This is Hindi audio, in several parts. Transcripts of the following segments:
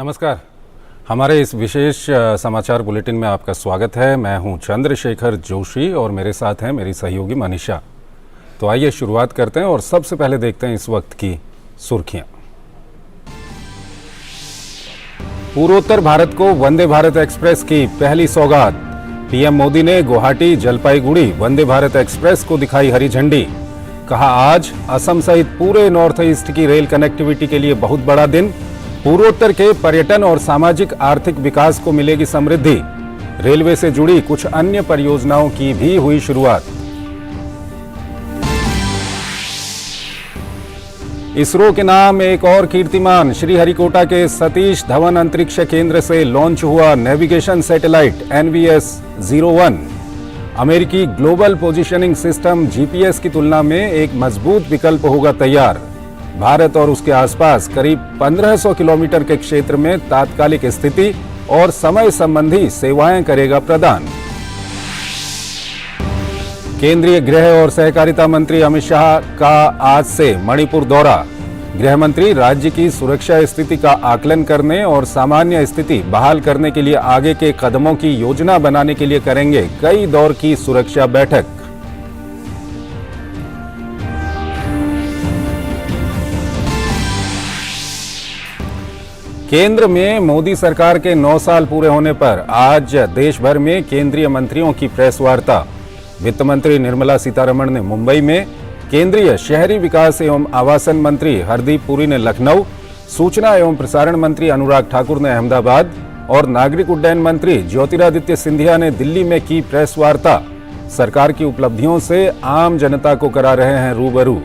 नमस्कार। हमारे इस विशेष समाचार बुलेटिन में आपका स्वागत है। मैं हूं चंद्रशेखर जोशी और मेरे साथ हैं मेरी सहयोगी मनीषा। तो आइए शुरुआत करते हैं और सबसे पहले देखते हैं इस वक्त की सुर्खियां। पूर्वोत्तर भारत को वंदे भारत एक्सप्रेस की पहली सौगात। पीएम मोदी ने गुवाहाटी जलपाईगुड़ी वंदे भारत एक्सप्रेस को दिखाई हरी झंडी। कहा, आज असम सहित पूरे नॉर्थ ईस्ट की रेल कनेक्टिविटी के लिए बहुत बड़ा दिन। पूर्वोत्तर के पर्यटन और सामाजिक आर्थिक विकास को मिलेगी समृद्धि। रेलवे से जुड़ी कुछ अन्य परियोजनाओं की भी हुई शुरुआत। इसरो के नाम एक और कीर्तिमान। श्रीहरिकोटा के सतीश धवन अंतरिक्ष केंद्र से लॉन्च हुआ नेविगेशन सैटेलाइट NVS-01। अमेरिकी ग्लोबल पोजिशनिंग सिस्टम GPS की तुलना में एक मजबूत विकल्प होगा तैयार। भारत और उसके आसपास करीब 1500 किलोमीटर के क्षेत्र में तात्कालिक स्थिति और समय संबंधी सेवाएं करेगा प्रदान। केंद्रीय गृह और सहकारिता मंत्री अमित शाह का आज से मणिपुर दौरा। गृह मंत्री राज्य की सुरक्षा स्थिति का आकलन करने और सामान्य स्थिति बहाल करने के लिए आगे के कदमों की योजना बनाने के लिए करेंगे कई दौर की सुरक्षा बैठक। केंद्र में मोदी सरकार के 9 साल पूरे होने पर आज देश भर में केंद्रीय मंत्रियों की प्रेस वार्ता। वित्त मंत्री निर्मला सीतारमण ने मुंबई में, केंद्रीय शहरी विकास एवं आवासन मंत्री हरदीप पुरी ने लखनऊ, सूचना एवं प्रसारण मंत्री अनुराग ठाकुर ने अहमदाबाद और नागरिक उड्डयन मंत्री ज्योतिरादित्य सिंधिया ने दिल्ली में की प्रेस वार्ता। सरकार की उपलब्धियों से आम जनता को करा रहे हैं रूबरू।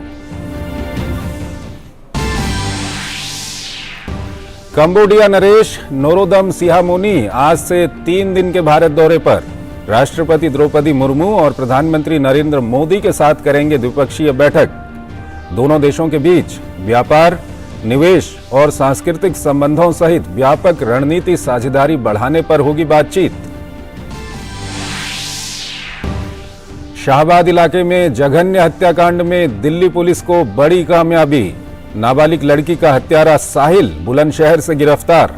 कंबोडिया नरेश नोरोदम सिहामोनी आज से 3 दिन के भारत दौरे पर। राष्ट्रपति द्रौपदी मुर्मू और प्रधानमंत्री नरेंद्र मोदी के साथ करेंगे द्विपक्षीय बैठक। दोनों देशों के बीच व्यापार, निवेश और सांस्कृतिक संबंधों सहित व्यापक रणनीति साझेदारी बढ़ाने पर होगी बातचीत। शाहबाद इलाके में जघन्य हत्याकांड में दिल्ली पुलिस को बड़ी कामयाबी। नाबालिग लड़की का हत्यारा साहिल बुलंदशहर से गिरफ्तार।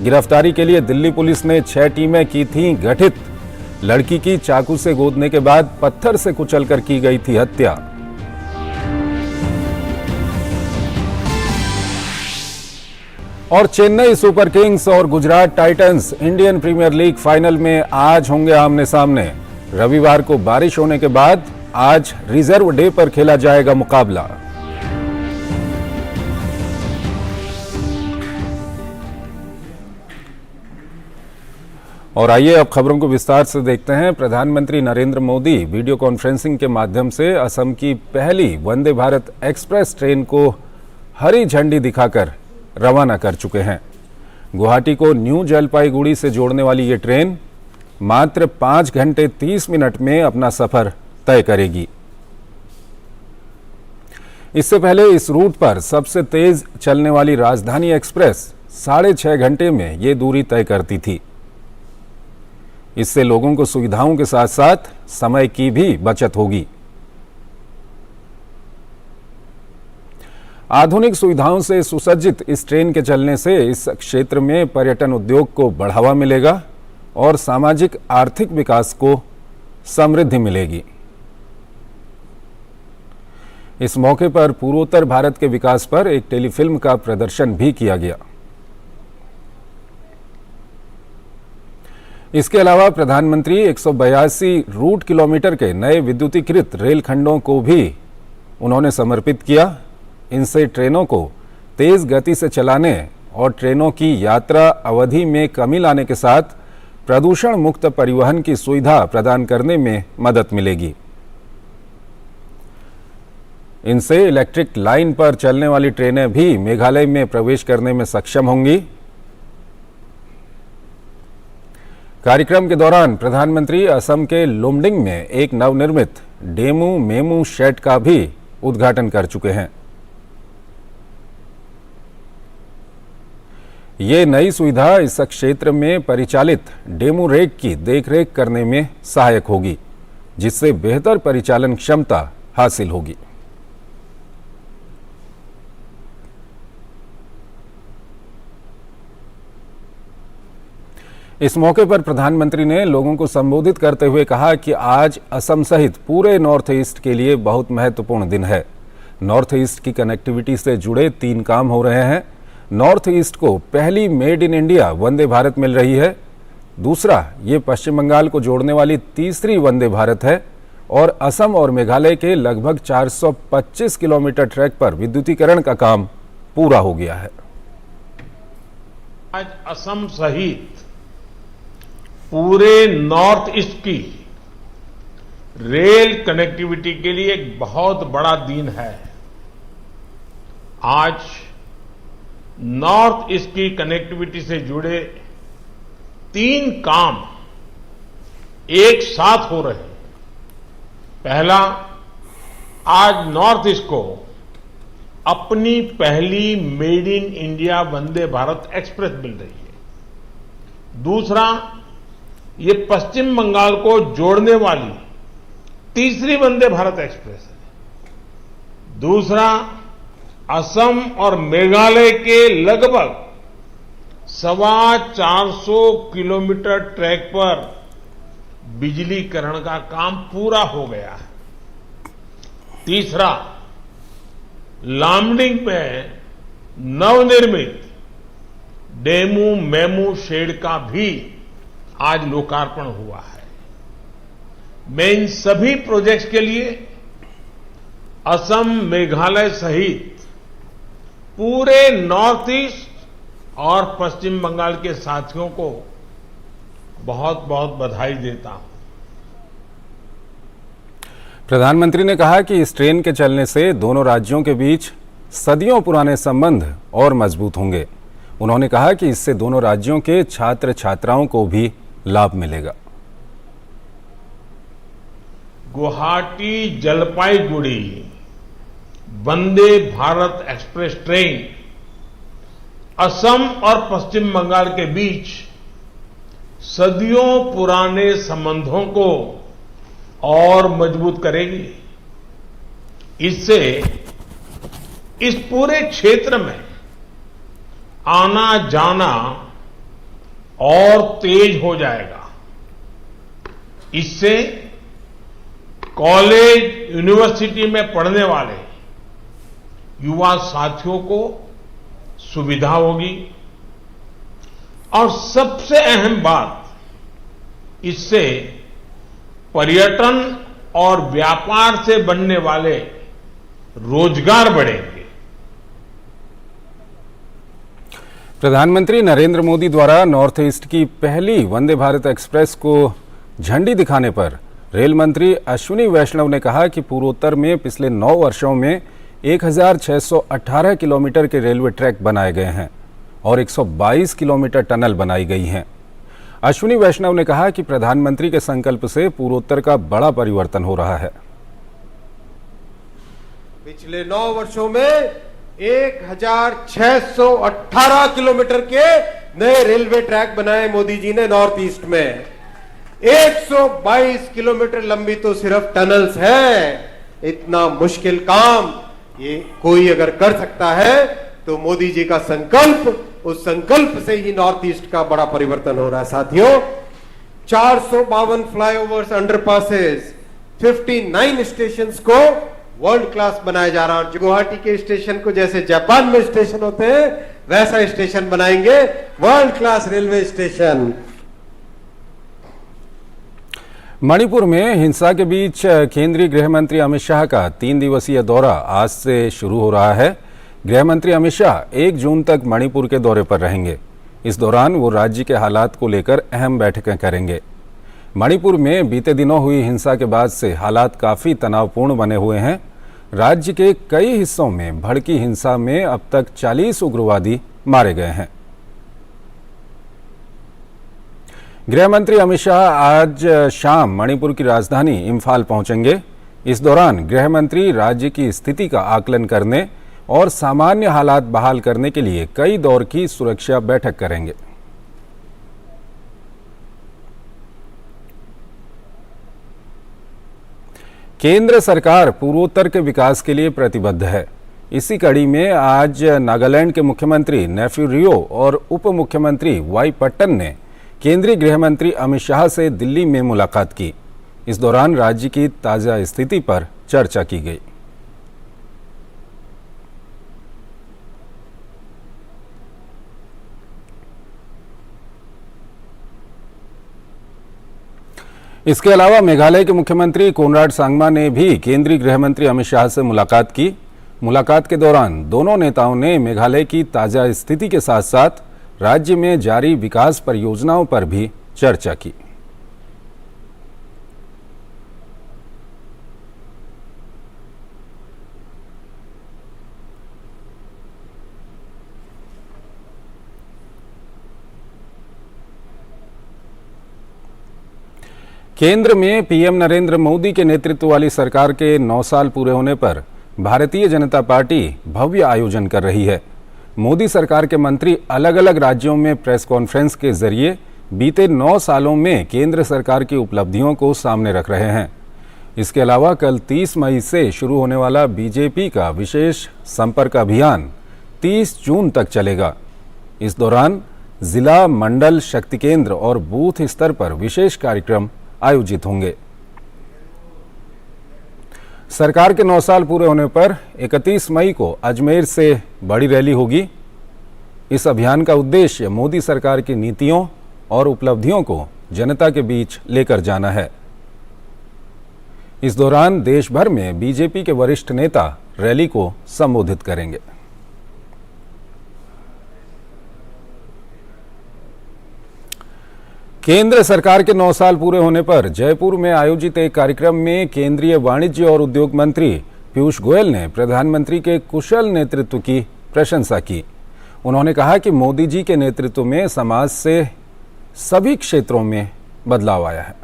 गिरफ्तारी के लिए दिल्ली पुलिस ने 6 टीमें की थीं गठित। लड़की की चाकू से गोदने के बाद पत्थर से कुचलकर की गई थी हत्या। और चेन्नई सुपर किंग्स और Gujarat Titans Indian Premier League final में आज होंगे आमने सामने। रविवार को बारिश होने के बाद आज रिजर्व डे पर खेला जाएगा मुकाबला। और आइए अब खबरों को विस्तार से देखते हैं। प्रधानमंत्री नरेंद्र मोदी वीडियो कॉन्फ्रेंसिंग के माध्यम से असम की पहली वंदे भारत एक्सप्रेस ट्रेन को हरी झंडी दिखाकर रवाना कर चुके हैं। गुवाहाटी को न्यू जलपाईगुड़ी से जोड़ने वाली ये ट्रेन मात्र 5 घंटे 30 मिनट में अपना सफर तय करेगी। इससे पहले इस रूट पर सबसे तेज चलने वाली राजधानी एक्सप्रेस 6.5 घंटे में ये दूरी तय करती थी। इससे लोगों को सुविधाओं के साथ साथ समय की भी बचत होगी। आधुनिक सुविधाओं से सुसज्जित इस ट्रेन के चलने से इस क्षेत्र में पर्यटन उद्योग को बढ़ावा मिलेगा और सामाजिक आर्थिक विकास को समृद्धि मिलेगी। इस मौके पर पूर्वोत्तर भारत के विकास पर एक टेलीफिल्म का प्रदर्शन भी किया गया। इसके अलावा प्रधानमंत्री 182 रूट किलोमीटर के नए विद्युतीकृत रेलखंडों को भी उन्होंने समर्पित किया। इनसे ट्रेनों को तेज गति से चलाने और ट्रेनों की यात्रा अवधि में कमी लाने के साथ प्रदूषण मुक्त परिवहन की सुविधा प्रदान करने में मदद मिलेगी। इनसे इलेक्ट्रिक लाइन पर चलने वाली ट्रेनें भी मेघालय में प्रवेश करने में सक्षम होंगी। कार्यक्रम के दौरान प्रधानमंत्री असम के लुमडिंग में एक नवनिर्मित डेमू मेमू शेड का भी उद्घाटन कर चुके हैं। ये नई सुविधा इस क्षेत्र में परिचालित डेमू रेक की देखरेख करने में सहायक होगी, जिससे बेहतर परिचालन क्षमता हासिल होगी। इस मौके पर प्रधानमंत्री ने लोगों को संबोधित करते हुए कहा कि आज असम सहित पूरे नॉर्थ ईस्ट के लिए बहुत महत्वपूर्ण दिन है। नॉर्थ ईस्ट की कनेक्टिविटी से जुड़े 3 काम हो रहे हैं। नॉर्थ ईस्ट को पहली made in India Vande Bharat मिल रही है। दूसरा, ये पश्चिम बंगाल को जोड़ने वाली तीसरी वंदे भारत है और असम और मेघालय के लगभग 425 किलोमीटर ट्रैक पर विद्युतीकरण का काम पूरा हो गया है। आज असम सहित पूरे नॉर्थ ईस्ट की रेल कनेक्टिविटी के लिए एक बहुत बड़ा दिन है। आज नॉर्थ ईस्ट की कनेक्टिविटी से जुड़े 3 काम एक साथ हो रहे हैं। पहला, आज नॉर्थ ईस्ट को अपनी पहली made in India Vande Bharat express मिल रही है। दूसरा, ये पश्चिम बंगाल को जोड़ने वाली तीसरी वंदे भारत एक्सप्रेस है। दूसरा, असम और मेघालय के लगभग 425 किलोमीटर ट्रैक पर बिजलीकरण का काम पूरा हो गया है। तीसरा, लामडिंग में नवनिर्मित डेमू मेमू शेड का भी आज लोकार्पण हुआ है। मैं इन सभी प्रोजेक्ट्स के लिए असम, मेघालय सहित पूरे नॉर्थ ईस्ट और पश्चिम बंगाल के साथियों को बहुत बहुत बधाई देता हूं। प्रधानमंत्री ने कहा कि इस ट्रेन के चलने से दोनों राज्यों के बीच सदियों पुराने संबंध और मजबूत होंगे। उन्होंने कहा कि इससे दोनों राज्यों के छात्र छात्राओं को भी लाभ मिलेगा। गुवाहाटी जलपाईगुड़ी वंदे भारत एक्सप्रेस ट्रेन असम और पश्चिम बंगाल के बीच सदियों पुराने संबंधों को और मजबूत करेगी। इससे इस पूरे क्षेत्र में आना जाना और तेज हो जाएगा। इससे कॉलेज, यूनिवर्सिटी में पढ़ने वाले युवा साथियों को सुविधा होगी और सबसे अहम बात, इससे पर्यटन और व्यापार से बनने वाले रोजगार बढ़ेंगे। प्रधानमंत्री नरेंद्र मोदी द्वारा नॉर्थ ईस्ट की पहली वंदे भारत एक्सप्रेस को झंडी दिखाने पर रेल मंत्री अश्विनी वैष्णव ने कहा कि पूर्वोत्तर में पिछले 9 वर्षों में 1618 किलोमीटर के रेलवे ट्रैक बनाए गए हैं और 122 किलोमीटर टनल बनाई गई हैं। अश्विनी वैष्णव ने कहा कि प्रधानमंत्री के संकल्प से पूर्वोत्तर का बड़ा परिवर्तन हो रहा है। पिछले 9 वर्षों में 1618 किलोमीटर के नए रेलवे ट्रैक बनाए मोदी जी ने नॉर्थ ईस्ट में। 122 किलोमीटर लंबी तो सिर्फ टनल्स है। इतना मुश्किल काम ये कोई अगर कर सकता है तो मोदी जी का संकल्प, उस संकल्प से ही नॉर्थ ईस्ट का बड़ा परिवर्तन हो रहा है। साथियों, 452 फ्लाईओवर्स, अंडरपासेस, 59 स्टेशंस को वर्ल्ड क्लास बनाया जा रहा है। और गुवाहाटी के स्टेशन को जैसे जापान में स्टेशन होते हैं वैसा स्टेशन बनाएंगे, world class railway station. Manipur में हिंसा के बीच केंद्रीय गृह मंत्री अमित शाह का 3 दिवसीय दौरा आज से शुरू हो रहा है। गृह मंत्री अमित शाह 1 जून तक मणिपुर के दौरे पर रहेंगे। इस दौरान वो राज्य के हालात को लेकर अहम बैठकें करेंगे। मणिपुर में बीते दिनों हुई हिंसा के बाद से हालात काफी तनावपूर्ण बने हुए हैं। राज्य के कई हिस्सों में भड़की हिंसा में अब तक 40 उग्रवादी मारे गए हैं। गृह मंत्री अमित शाह आज शाम मणिपुर की राजधानी इम्फाल पहुंचेंगे। इस दौरान गृह मंत्री राज्य की स्थिति का आकलन करने और सामान्य हालात बहाल करने के लिए कई दौर की सुरक्षा बैठक करेंगे। केंद्र सरकार पूर्वोत्तर के विकास के लिए प्रतिबद्ध है। इसी कड़ी में आज नागालैंड के मुख्यमंत्री नेफ्यू रियो और उप मुख्यमंत्री वाई पट्टन ने केंद्रीय गृह मंत्री अमित शाह से दिल्ली में मुलाकात की। इस दौरान राज्य की ताजा स्थिति पर चर्चा की गई। इसके अलावा मेघालय के मुख्यमंत्री कोनराड सांगमा ने भी केंद्रीय गृह मंत्री अमित शाह से मुलाकात की। मुलाकात के दौरान दोनों नेताओं ने मेघालय की ताजा स्थिति के साथ साथ राज्य में जारी विकास परियोजनाओं पर भी चर्चा की। केंद्र में पीएम नरेंद्र मोदी के नेतृत्व वाली सरकार के 9 साल पूरे होने पर भारतीय जनता पार्टी भव्य आयोजन कर रही है। मोदी सरकार के मंत्री अलग अलग राज्यों में प्रेस कॉन्फ्रेंस के जरिए बीते 9 सालों में केंद्र सरकार की उपलब्धियों को सामने रख रहे हैं। इसके अलावा कल 30 मई से शुरू होने वाला बीजेपी का विशेष संपर्क अभियान 30 जून तक चलेगा। इस दौरान जिला, मंडल, शक्ति केंद्र और बूथ स्तर पर विशेष कार्यक्रम आयोजित होंगे। सरकार के 9 साल पूरे होने पर 31 मई को अजमेर से बड़ी रैली होगी। इस अभियान का उद्देश्य मोदी सरकार की नीतियों और उपलब्धियों को जनता के बीच लेकर जाना है। इस दौरान देश भर में बीजेपी के वरिष्ठ नेता रैली को संबोधित करेंगे। केंद्र सरकार के 9 साल पूरे होने पर जयपुर में आयोजित एक कार्यक्रम में केंद्रीय वाणिज्य और उद्योग मंत्री पीयूष गोयल ने प्रधानमंत्री के कुशल नेतृत्व की प्रशंसा की। उन्होंने कहा कि मोदी जी के नेतृत्व में समाज से सभी क्षेत्रों में बदलाव आया है।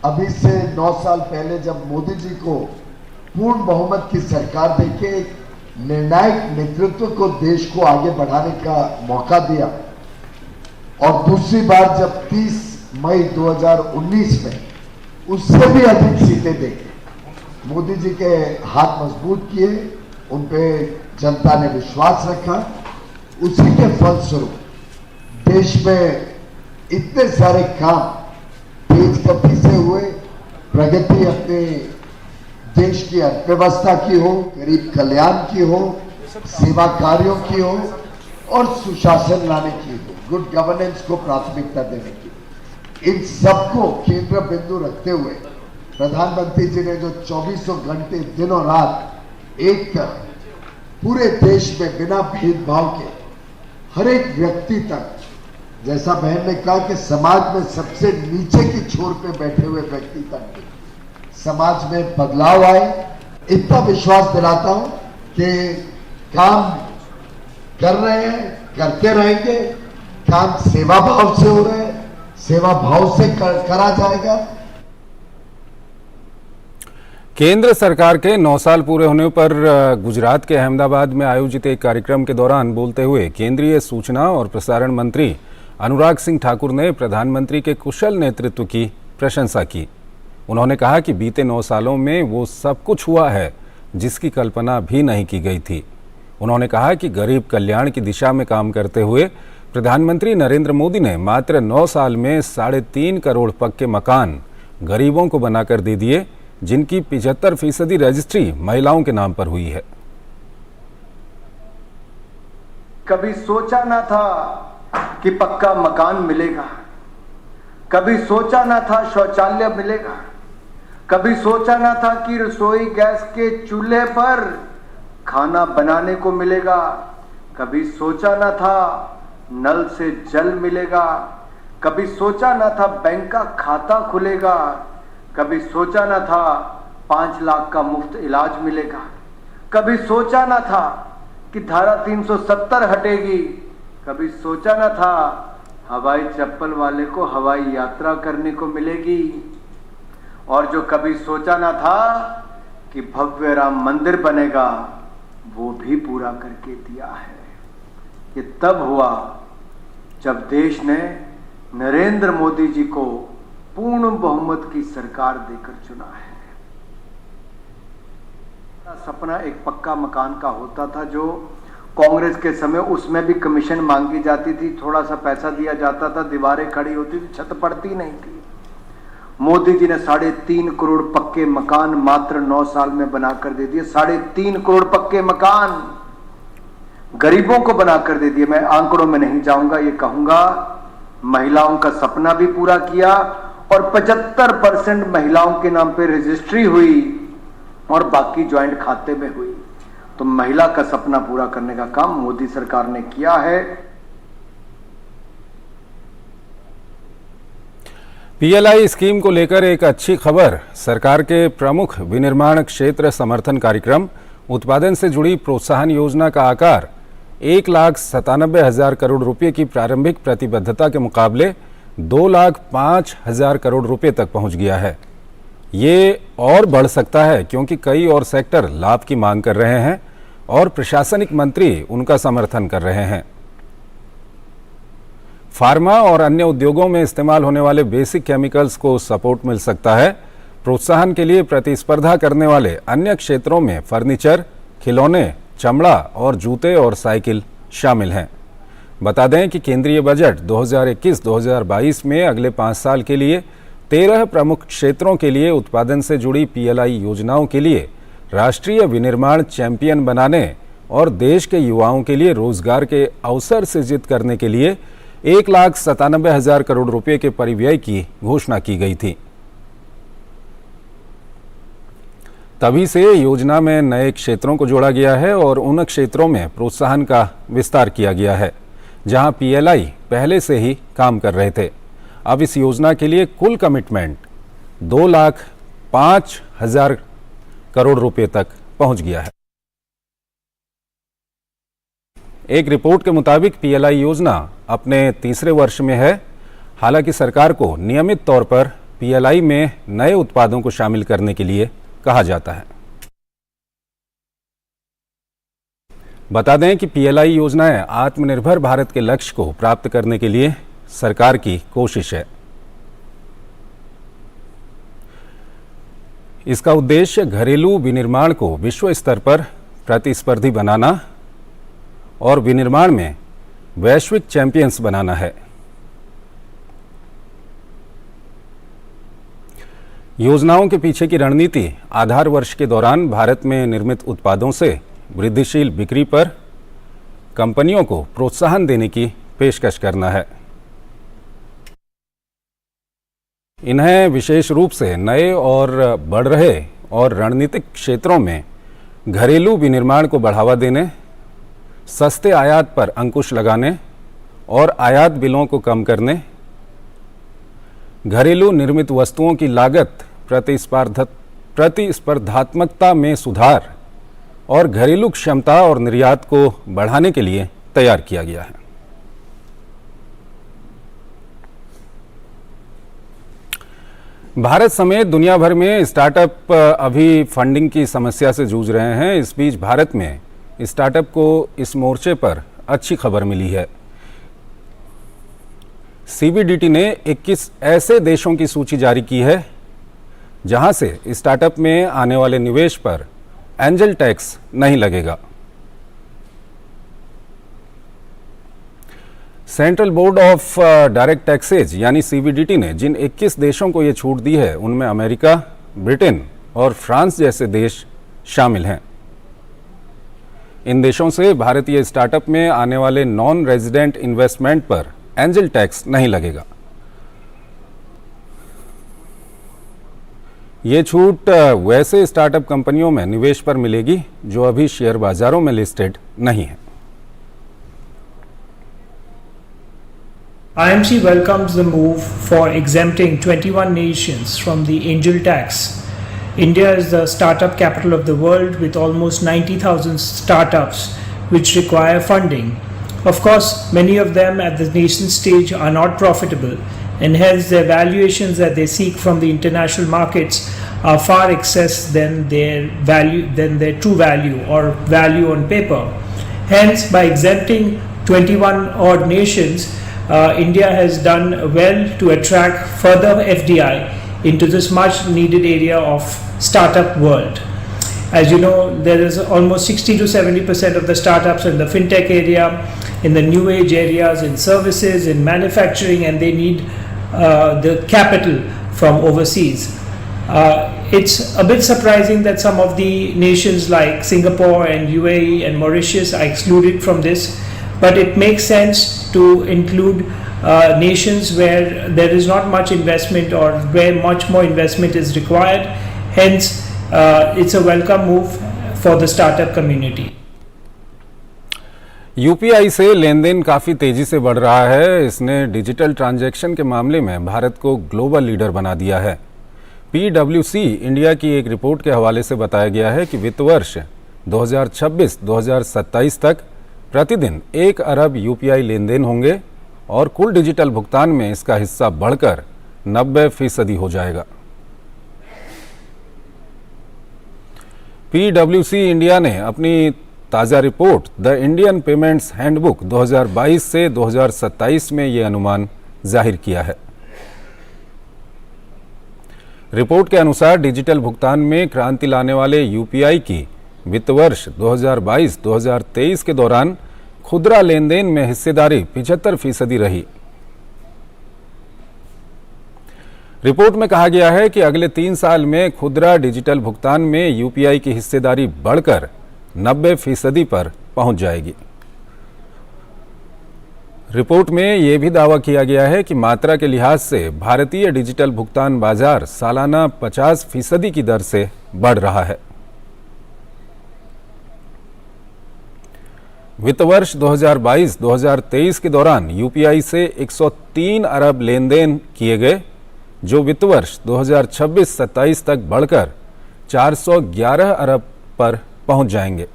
अभी से 9 साल पहले जब मोदी जी को पूर्ण बहुमत की सरकार देके निर्णायक नेतृत्व को देश को आगे बढ़ाने का मौका दिया और दूसरी बार जब 30 मई 2019 में उससे भी अधिक सीटें देके मोदी जी के हाथ मजबूत किए, उन पे जनता ने विश्वास रखा। उसी के फलस्वरूप देश में इतने सारे काम तेज गति से हुए, प्रगति अपने देश की अर्थव्यवस्था की हो, गरीब कल्याण की हो, सेवा कार्यों की हो और सुशासन लाने की हो, गुड गवर्नेंस को प्राथमिकता देने की। इन सबको केंद्र बिंदु रखते हुए प्रधानमंत्री जी ने जो 24 घंटे दिनों रात एक कर पूरे देश में बिना भेदभाव के हर एक व्यक्ति तक, जैसा बहन ने कहा कि समाज में सबसे नीचे की छोर पे बैठे हुए व्यक्ति तक समाज में बदलाव आए, इतना विश्वास दिलाता हूं कि काम कर रहे हैं, करते रहेंगे। काम सेवा भाव से हो रहे हैं, सेवा भाव से करा जाएगा। केंद्र सरकार के 9 साल पूरे होने पर गुजरात के अहमदाबाद में आयोजित एक कार्यक्रम के दौरान बोलते हुए केंद्रीय सूचना और प्रसारण मंत्री अनुराग सिंह ठाकुर ने प्रधानमंत्री के कुशल नेतृत्व की प्रशंसा की। उन्होंने कहा कि बीते 9 सालों में वो सब कुछ हुआ है जिसकी कल्पना भी नहीं की गई थी। उन्होंने कहा कि गरीब कल्याण की दिशा में काम करते हुए प्रधानमंत्री नरेंद्र मोदी ने मात्र 9 साल में 3.5 करोड़ पक्के मकान गरीबों को बनाकर दे दिए, जिनकी 75% रजिस्ट्री महिलाओं के नाम पर हुई है। कभी सोचा ना था कि पक्का मकान मिलेगा, कभी सोचा ना था शौचालय मिलेगा, कभी सोचा ना था कि रसोई गैस के चूल्हे पर खाना बनाने को मिलेगा, कभी सोचा ना था नल से जल मिलेगा, कभी सोचा ना था बैंक का खाता खुलेगा, कभी सोचा ना था 5 लाख का मुफ्त इलाज मिलेगा, कभी सोचा ना था कि धारा 370 हटेगी, कभी सोचा ना था हवाई चप्पल वाले को हवाई यात्रा करने को मिलेगी, और जो कभी सोचा ना था कि भव्य राम मंदिर बनेगा, वो भी पूरा करके दिया है। ये तब हुआ जब देश ने नरेंद्र मोदी जी को पूर्ण बहुमत की सरकार देकर चुना है। सपना एक पक्का मकान का होता था जो कांग्रेस के समय उसमें भी कमीशन मांगी जाती थी, थोड़ा सा पैसा दिया जाता था, दीवारें खड़ी होती थी, छत पड़ती नहीं थी। मोदी जी ने 3.5 करोड़ पक्के मकान मात्र 9 साल में बनाकर दे दिए। 3.5 करोड़ पक्के मकान गरीबों को बनाकर दे दिए। मैं आंकड़ों में नहीं जाऊंगा, ये कहूंगा महिलाओं का सपना भी पूरा किया और 75% महिलाओं के नाम पे रजिस्ट्री हुई और बाकी ज्वाइंट खाते में हुई। तो महिला का सपना पूरा करने का काम मोदी सरकार ने किया है। पीएलआई स्कीम को लेकर एक अच्छी खबर। सरकार के प्रमुख विनिर्माण क्षेत्र समर्थन कार्यक्रम उत्पादन से जुड़ी प्रोत्साहन योजना का आकार 1,97,000 करोड़ रुपए की प्रारंभिक प्रतिबद्धता के मुकाबले 2,05,000 करोड़ रुपए तक पहुंच गया है। ये और बढ़ सकता है क्योंकि कई और सेक्टर लाभ की मांग कर रहे हैं और प्रशासनिक मंत्री उनका समर्थन कर रहे हैं। फार्मा और अन्य उद्योगों में इस्तेमाल होने वाले बेसिक केमिकल्स को सपोर्ट मिल सकता है। प्रोत्साहन के लिए प्रतिस्पर्धा करने वाले अन्य क्षेत्रों में फर्नीचर, खिलौने, चमड़ा और जूते और साइकिल शामिल हैं। बता दें कि केंद्रीय बजट 2021-2022 में अगले 5 साल के लिए 13 प्रमुख क्षेत्रों के लिए उत्पादन से जुड़ी पीएलआई योजनाओं के लिए राष्ट्रीय विनिर्माण चैंपियन बनाने और देश के युवाओं के लिए रोजगार के अवसर सृजित करने के लिए 1,97,000 करोड़ रुपए के परिव्यय की घोषणा की गई थी। तभी से योजना में नए क्षेत्रों को जोड़ा गया है और उन क्षेत्रों में प्रोत्साहन का विस्तार किया गया है जहां पीएलआई पहले से ही काम कर रहे थे। अब इस योजना के लिए कुल कमिटमेंट 2,05,000 करोड़ रुपए तक पहुंच गया है। एक रिपोर्ट के मुताबिक पीएलआई योजना अपने तीसरे वर्ष में है। हालांकि सरकार को नियमित तौर पर पीएलआई में नए उत्पादों को शामिल करने के लिए कहा जाता है। बता दें कि पीएलआई योजनाएं आत्मनिर्भर भारत के लक्ष्य को प्राप्त करने के लिए सरकार की कोशिश है। इसका उद्देश्य घरेलू विनिर्माण को विश्व स्तर पर प्रतिस्पर्धी बनाना और विनिर्माण में वैश्विक चैंपियंस बनाना है। योजनाओं के पीछे की रणनीति आधार वर्ष के दौरान भारत में निर्मित उत्पादों से वृद्धिशील बिक्री पर कंपनियों को प्रोत्साहन देने की पेशकश करना है। इन्हें विशेष रूप से नए और बढ़ रहे और रणनीतिक क्षेत्रों में घरेलू विनिर्माण को बढ़ावा देने, सस्ते आयात पर अंकुश लगाने और आयात बिलों को कम करने, घरेलू निर्मित वस्तुओं की लागत प्रतिस्पर्धात्मकता में सुधार और घरेलू क्षमता और निर्यात को बढ़ाने के लिए तैयार किया गया है। भारत समेत दुनिया भर में स्टार्टअप अभी फंडिंग की समस्या से जूझ रहे हैं। इस बीच भारत में स्टार्टअप को इस मोर्चे पर अच्छी खबर मिली है। सीबीडीटी ने 21 ऐसे देशों की सूची जारी की है जहां से स्टार्टअप में आने वाले निवेश पर एंजल टैक्स नहीं लगेगा। Central board of direct taxes यानी सीबीडीटी ने जिन 21 देशों को यह छूट दी है उनमें अमेरिका, ब्रिटेन और फ्रांस जैसे देश शामिल हैं। इन देशों से भारतीय स्टार्टअप में आने वाले नॉन रेजिडेंट इन्वेस्टमेंट पर एंजल टैक्स नहीं लगेगा। ये छूट वैसे स्टार्टअप कंपनियों में निवेश पर मिलेगी जो अभी शेयर बाजारों में लिस्टेड नहीं है। IMC welcomes the move for exempting 21 nations from the angel tax. India is the startup capital of the world with almost 90,000 startups which require funding. Of course, many of them at the nascent stage are not profitable and hence their valuations that they seek from the international markets are far excess than their true value or value on paper. Hence, by exempting 21 odd nations, India has done well to attract further FDI into this much needed area of startup world. As you know, there is almost 60 to 70% of the startups in the fintech area, in the new age areas, in services, in manufacturing, and they need the capital from overseas. It's a bit surprising that some of the nations like Singapore and UAE and Mauritius are excluded from this, but it makes sense to include nations where there is not much investment or where much more investment is required. Hence, it's a welcome move for the startup community. UPI से लेन देन काफ़ी तेज़ी से बढ़ रहा है। इसने डिजिटल ट्रांजैक्शन के मामले में भारत को ग्लोबल लीडर बना दिया है। पीडब्ल्यूसी इंडिया की एक रिपोर्ट के हवाले से बताया गया है कि वित्त वर्ष 2026-2027 तक प्रतिदिन 1 अरब यूपीआई लेन देन होंगे और कुल डिजिटल भुगतान में इसका हिस्सा बढ़कर 90% हो जाएगा। पीडब्ल्यूसी इंडिया ने अपनी ताज़ा report the Indian payments handbook 2022 से 2027 में ये अनुमान जाहिर किया है। रिपोर्ट के अनुसार डिजिटल भुगतान में क्रांति लाने वाले यूपीआई की वित्त वर्ष 2022-2023 के दौरान खुदरा लेन देन में हिस्सेदारी 75% रही। रिपोर्ट में कहा गया है कि अगले 3 साल में खुदरा डिजिटल भुगतान में यूपीआई की हिस्सेदारी बढ़कर 90% पर पहुंच जाएगी। रिपोर्ट में यह भी दावा किया गया है कि मात्रा के लिहाज से भारतीय डिजिटल भुगतान बाजार सालाना 50% की दर से बढ़ रहा है। वित्त वर्ष 2022-2023 के दौरान यूपीआई से 103 अरब लेन देन किए गए, जो वित्त वर्ष 2026-27 तक बढ़कर 411 अरब पर पहुंच जाएंगे।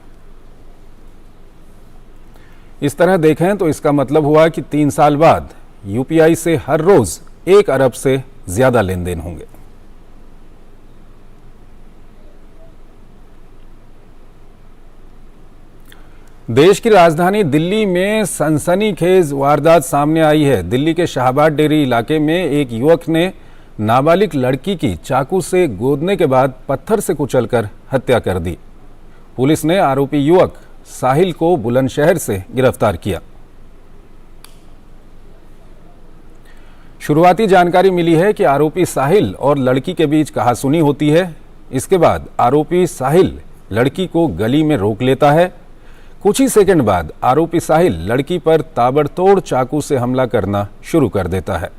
इस तरह देखें तो इसका मतलब हुआ कि 3 साल बाद यूपीआई से हर रोज 1 अरब से ज्यादा लेन देन होंगे। देश की राजधानी दिल्ली में सनसनीखेज वारदात सामने आई है। दिल्ली के शाहबाद डेरी इलाके में एक युवक ने नाबालिग लड़की की चाकू से गोदने के बाद पत्थर से कुचलकर हत्या कर दी। पुलिस ने आरोपी युवक साहिल को बुलंदशहर से गिरफ्तार किया। शुरुआती जानकारी मिली है कि आरोपी साहिल और लड़की के बीच कहासुनी होती है। इसके बाद आरोपी साहिल लड़की को गली में रोक लेता है। कुछ ही सेकंड बाद आरोपी साहिल लड़की पर ताबड़तोड़ चाकू से हमला करना शुरू कर देता है।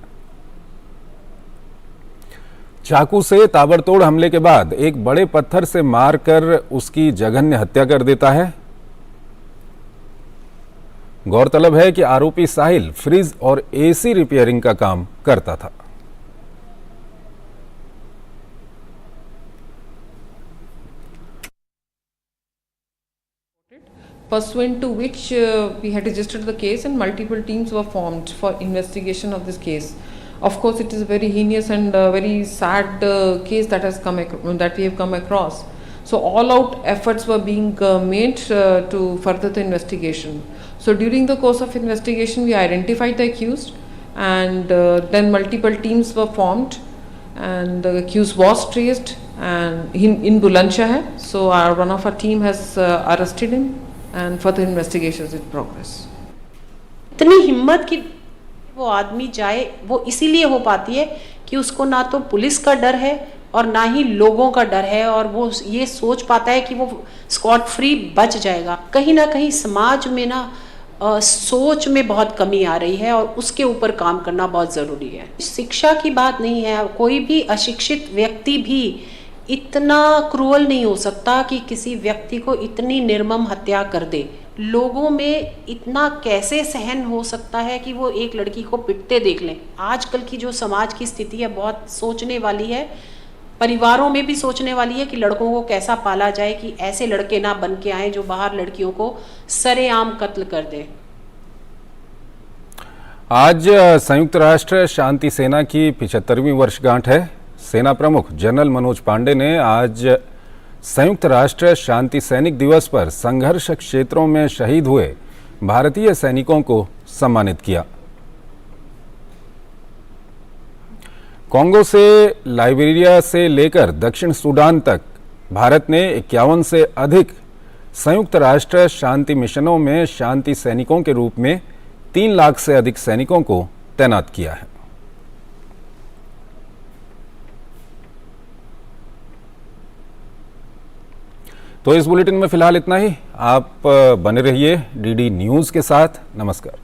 चाकू से ताबड़तोड़ हमले के बाद एक बड़े पत्थर से मारकर उसकी जघन्य हत्या कर देता है। गौरतलब है कि आरोपी साहिल फ्रिज और एसी रिपेयरिंग का काम करता था। Pursuant to which we had registered the case and multiple teams were formed for investigation of this case. Of course, it is a very heinous and very sad case that we have come across. So all-out efforts were being made to further the investigation. So during the course of investigation, we identified the accused, and then multiple teams were formed, and the accused was traced and in Bulandshahr. So one of our team has arrested him, and further investigations in progress. इतनी हिम्मत की वो आदमी जाए, वो इसीलिए हो पाती है कि उसको ना तो पुलिस का डर है और ना ही लोगों का डर है, और वो ये सोच पाता है कि वो स्कॉट फ्री बच जाएगा। कहीं ना कहीं समाज में ना सोच में बहुत कमी आ रही है, और उसके ऊपर काम करना बहुत ज़रूरी है। शिक्षा की बात नहीं है, कोई भी अशिक्षित व्यक्ति भी इतना क्रूअल नहीं हो सकता कि किसी व्यक्ति को इतनी निर्मम हत्या कर दे। लोगों में इतना कैसे सहन हो सकता है कि वो एक लड़की को पिटते देख लें। आजकल की जो समाज की स्थिति है बहुत सोचने वाली है, परिवारों में भी सोचने वाली है कि लड़कों को कैसा पाला जाए कि ऐसे लड़के ना बन के आए जो बाहर लड़कियों को सरेआम कत्ल कर दे। आज संयुक्त राष्ट्र शांति सेना की 75वीं वर्षगांठ है। सेना प्रमुख जनरल मनोज पांडे ने आज संयुक्त राष्ट्र शांति सैनिक दिवस पर संघर्ष क्षेत्रों में शहीद हुए भारतीय सैनिकों को सम्मानित किया। कांगो से लाइबेरिया से लेकर दक्षिण सूडान तक भारत ने 51 से अधिक संयुक्त राष्ट्र शांति मिशनों में शांति सैनिकों के रूप में 3 लाख से अधिक सैनिकों को तैनात किया है। तो इस बुलेटिन में फिलहाल इतना ही। आप बने रहिए डीडी न्यूज के साथ। नमस्कार।